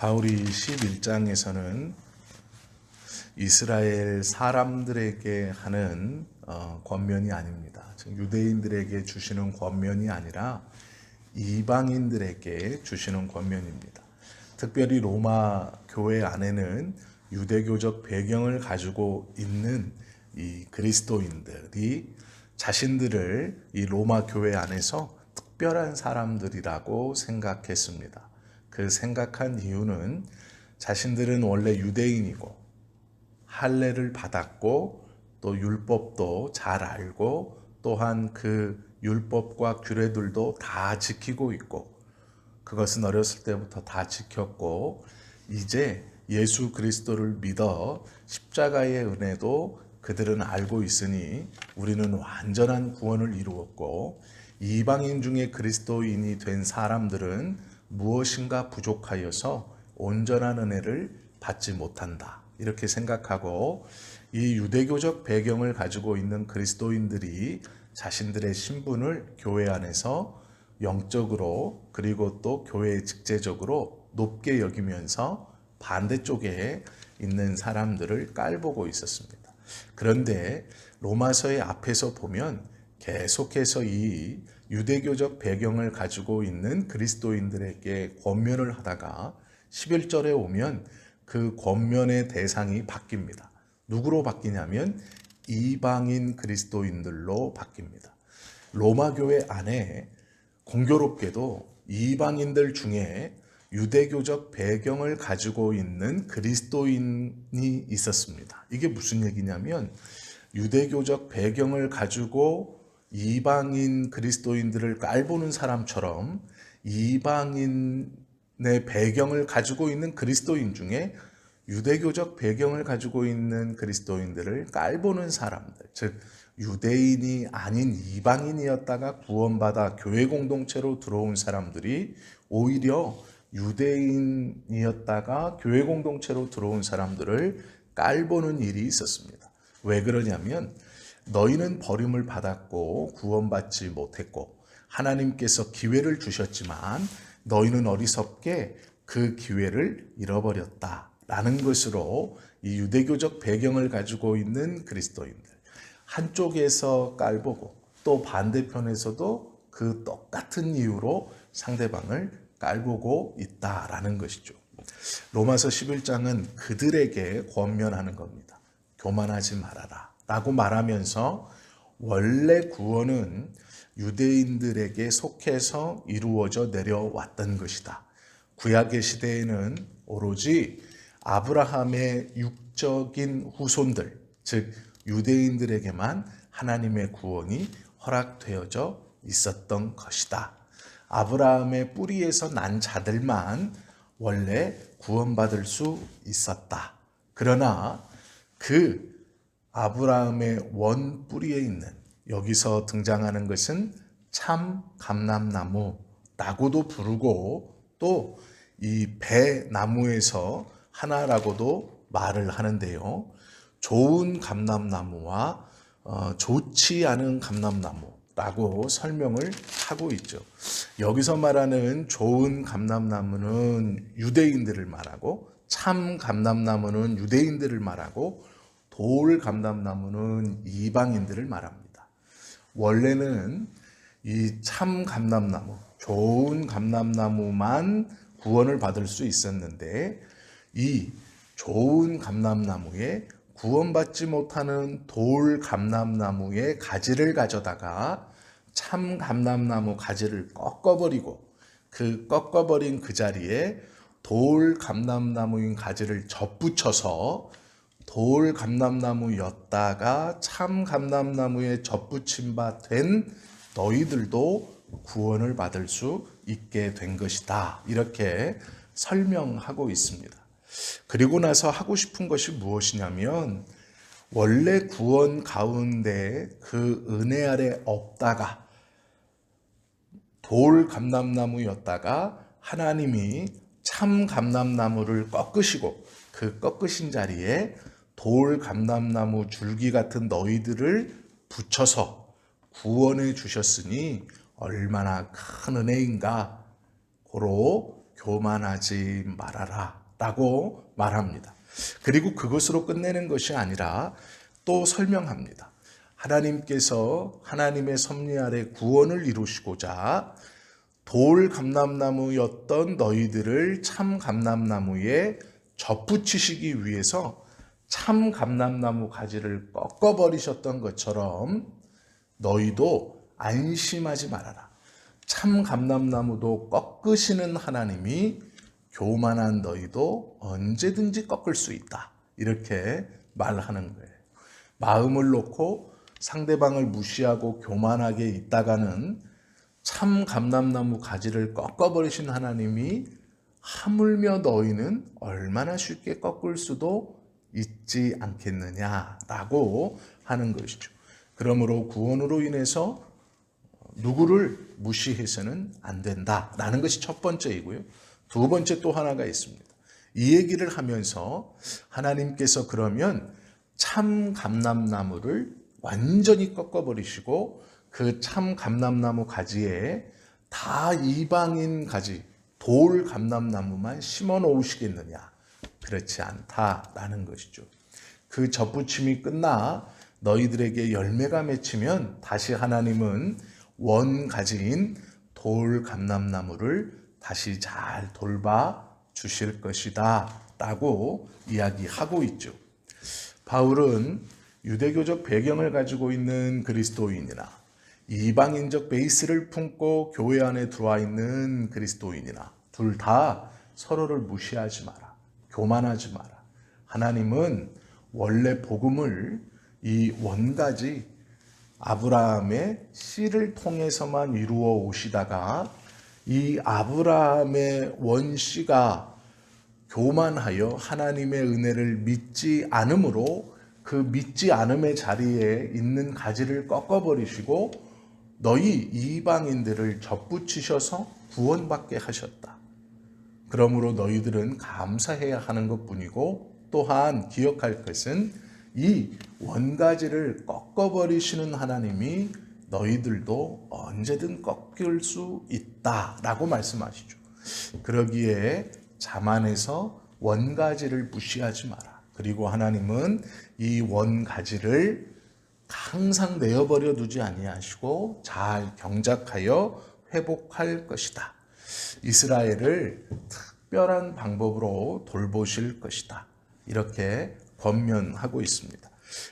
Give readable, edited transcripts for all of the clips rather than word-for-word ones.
바울이 11장에서는 이스라엘 사람들에게 하는 권면이 아닙니다. 즉 유대인들에게 주시는 권면이 아니라 이방인들에게 주시는 권면입니다. 특별히 로마 교회 안에는 유대교적 배경을 가지고 있는 이 그리스도인들이 자신들을 이 로마 교회 안에서 특별한 사람들이라고 생각했습니다. 그 생각한 이유는 자신들은 원래 유대인이고 할례를 받았고 또 율법도 잘 알고 또한 그 율법과 규례들도 다 지키고 있고 그것은 어렸을 때부터 다 지켰고 이제 예수 그리스도를 믿어 십자가의 은혜도 그들은 알고 있으니 우리는 완전한 구원을 이루었고 이방인 중에 그리스도인이 된 사람들은 무엇인가 부족하여서 온전한 은혜를 받지 못한다. 이렇게 생각하고 이 유대교적 배경을 가지고 있는 그리스도인들이 자신들의 신분을 교회 안에서 영적으로 그리고 또 교회의 직제적으로 높게 여기면서 반대쪽에 있는 사람들을 깔보고 있었습니다. 그런데 로마서의 앞에서 보면 계속해서 이 유대교적 배경을 가지고 있는 그리스도인들에게 권면을 하다가 11절에 오면 그 권면의 대상이 바뀝니다. 누구로 바뀌냐면 이방인 그리스도인들로 바뀝니다. 로마 교회 안에 공교롭게도 이방인들 중에 유대교적 배경을 가지고 있는 그리스도인이 있었습니다. 이게 무슨 얘기냐면 유대교적 배경을 가지고 이방인 그리스도인들을 깔보는 사람처럼 이방인의 배경을 가지고 있는 그리스도인 중에 유대교적 배경을 가지고 있는 그리스도인들을 깔보는 사람들, 즉 유대인이 아닌 이방인이었다가 구원받아 교회 공동체로 들어온 사람들이 오히려 유대인이었다가 교회 공동체로 들어온 사람들을 깔보는 일이 있었습니다. 왜 그러냐면 너희는 버림을 받았고 구원받지 못했고 하나님께서 기회를 주셨지만 너희는 어리석게 그 기회를 잃어버렸다라는 것으로 이 유대교적 배경을 가지고 있는 그리스도인들 한쪽에서 깔보고 또 반대편에서도 그 똑같은 이유로 상대방을 깔보고 있다라는 것이죠. 로마서 11장은 그들에게 권면하는 겁니다. 교만하지 말아라 라고 말하면서 원래 구원은 유대인들에게 속해서 이루어져 내려왔던 것이다. 구약의 시대에는 오로지 아브라함의 육적인 후손들, 즉 유대인들에게만 하나님의 구원이 허락되어져 있었던 것이다. 아브라함의 뿌리에서 난 자들만 원래 구원받을 수 있었다. 그러나 그 아브라함의 원 뿌리에 있는 여기서 등장하는 것은 참 감람나무라고도 부르고 또 이 배나무에서 하나라고도 말을 하는데요. 좋은 감람나무와 좋지 않은 감람나무라고 설명을 하고 있죠. 여기서 말하는 좋은 감람나무는 유대인들을 말하고 참 감람나무는 유대인들을 말하고 돌 감람나무는 이방인들을 말합니다. 원래는 이 참 감람나무, 좋은 감람나무만 구원을 받을 수 있었는데 이 좋은 감람나무에 구원받지 못하는 돌 감람나무의 가지를 가져다가 참 감람나무 가지를 꺾어버리고 그 꺾어버린 그 자리에 돌 감람나무인 가지를 접붙여서 돌 감람나무였다가 참 감람나무에 접붙임 바 된 너희들도 구원을 받을 수 있게 된 것이다. 이렇게 설명하고 있습니다. 그리고 나서 하고 싶은 것이 무엇이냐면 원래 구원 가운데 그 은혜 아래 없다가 돌 감람나무였다가 하나님이 참 감람나무를 꺾으시고 그 꺾으신 자리에 돌 감람나무 줄기 같은 너희들을 붙여서 구원해 주셨으니 얼마나 큰 은혜인가 고로 교만하지 말아라 라고 말합니다. 그리고 그것으로 끝내는 것이 아니라 또 설명합니다. 하나님께서 하나님의 섭리 아래 구원을 이루시고자 돌 감람나무였던 너희들을 참 감람나무에 접붙이시기 위해서 참 감람나무 가지를 꺾어버리셨던 것처럼 너희도 안심하지 말아라. 참 감람나무도 꺾으시는 하나님이 교만한 너희도 언제든지 꺾을 수 있다. 이렇게 말하는 거예요. 마음을 놓고 상대방을 무시하고 교만하게 있다가는 참 감람나무 가지를 꺾어버리신 하나님이 하물며 너희는 얼마나 쉽게 꺾을 수도 있지 않겠느냐라고 하는 것이죠. 그러므로 구원으로 인해서 누구를 무시해서는 안 된다라는 것이 첫 번째이고요. 두 번째 또 하나가 있습니다. 이 얘기를 하면서 하나님께서 그러면 참 감람나무를 완전히 꺾어버리시고 그 참 감람나무 가지에 다 이방인 가지, 돌 감람나무만 심어 놓으시겠느냐? 그렇지 않다라는 것이죠. 그 접붙임이 끝나 너희들에게 열매가 맺히면 다시 하나님은 원 가지인 돌 감람나무를 다시 잘 돌봐 주실 것이다 라고 이야기하고 있죠. 바울은 유대교적 배경을 가지고 있는 그리스도인이나 이방인적 베이스를 품고 교회 안에 들어와 있는 그리스도인이나 둘 다 서로를 무시하지 마라. 교만하지 마라. 하나님은 원래 복음을 이 원가지 아브라함의 씨를 통해서만 이루어 오시다가 이 아브라함의 원씨가 교만하여 하나님의 은혜를 믿지 않으므로 그 믿지 않음의 자리에 있는 가지를 꺾어버리시고 너희 이방인들을 접붙이셔서 구원받게 하셨다. 그러므로 너희들은 감사해야 하는 것뿐이고 또한 기억할 것은 이 원가지를 꺾어버리시는 하나님이 너희들도 언제든 꺾일 수 있다라고 말씀하시죠. 그러기에 자만해서 원가지를 무시하지 마라. 그리고 하나님은 이 원가지를 항상 내어버려 두지 아니하시고 잘 경작하여 회복할 것이다. 이스라엘을 특별한 방법으로 돌보실 것이다. 이렇게 권면하고 있습니다.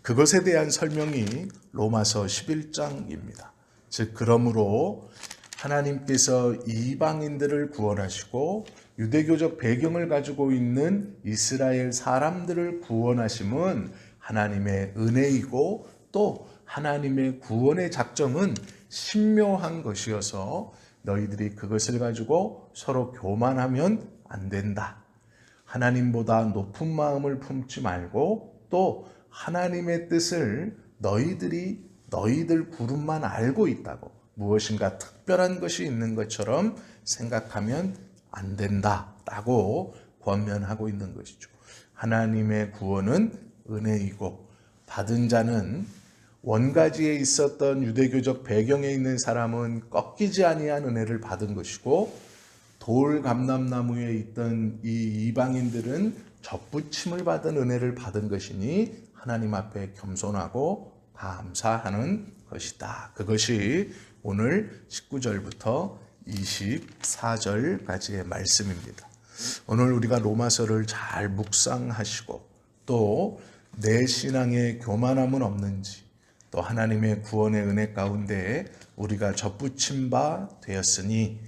그것에 대한 설명이 로마서 11장입니다. 즉 그러므로 하나님께서 이방인들을 구원하시고 유대교적 배경을 가지고 있는 이스라엘 사람들을 구원하심은 하나님의 은혜이고 또 하나님의 구원의 작정은 신묘한 것이어서 너희들이 그것을 가지고 서로 교만하면 안 된다. 하나님보다 높은 마음을 품지 말고 또 하나님의 뜻을 너희들 구름만 알고 있다고 무엇인가 특별한 것이 있는 것처럼 생각하면 안 된다라고 권면하고 있는 것이죠. 하나님의 구원은 은혜이고 받은 자는 원가지에 있었던 유대교적 배경에 있는 사람은 꺾이지 아니한 은혜를 받은 것이고 돌 감람나무에 있던 이 이방인들은 접붙임을 받은 은혜를 받은 것이니 하나님 앞에 겸손하고 감사하는 것이다. 그것이 오늘 19절부터 24절까지의 말씀입니다. 오늘 우리가 로마서를 잘 묵상하시고 또 내 신앙에 교만함은 없는지 또 하나님의 구원의 은혜 가운데 우리가 접붙임 바 되었으니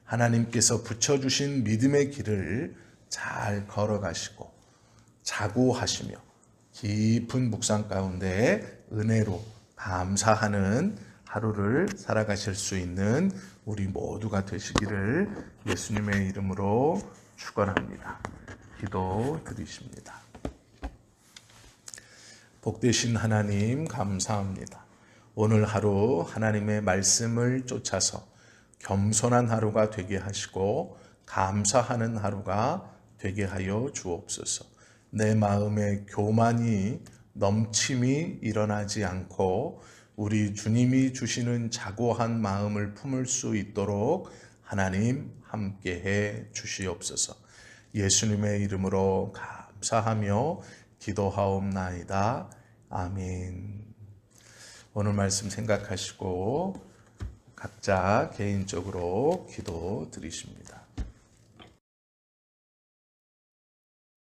하나님께서 붙여주신 믿음의 길을 잘 걸어가시고 자고하시며 깊은 묵상 가운데 은혜로 감사하는 하루를 살아가실 수 있는 우리 모두가 되시기를 예수님의 이름으로 축원합니다. 기도 드리십니다. 복되신 하나님 감사합니다. 오늘 하루 하나님의 말씀을 쫓아서 겸손한 하루가 되게 하시고 감사하는 하루가 되게 하여 주옵소서. 내 마음에 교만이 넘침이 일어나지 않고 우리 주님이 주시는 자고한 마음을 품을 수 있도록 하나님 함께해 주시옵소서. 예수님의 이름으로 감사하며 기도하옵나이다. 아멘. 오늘 말씀 생각하시고 각자 개인적으로 기도 드리십니다.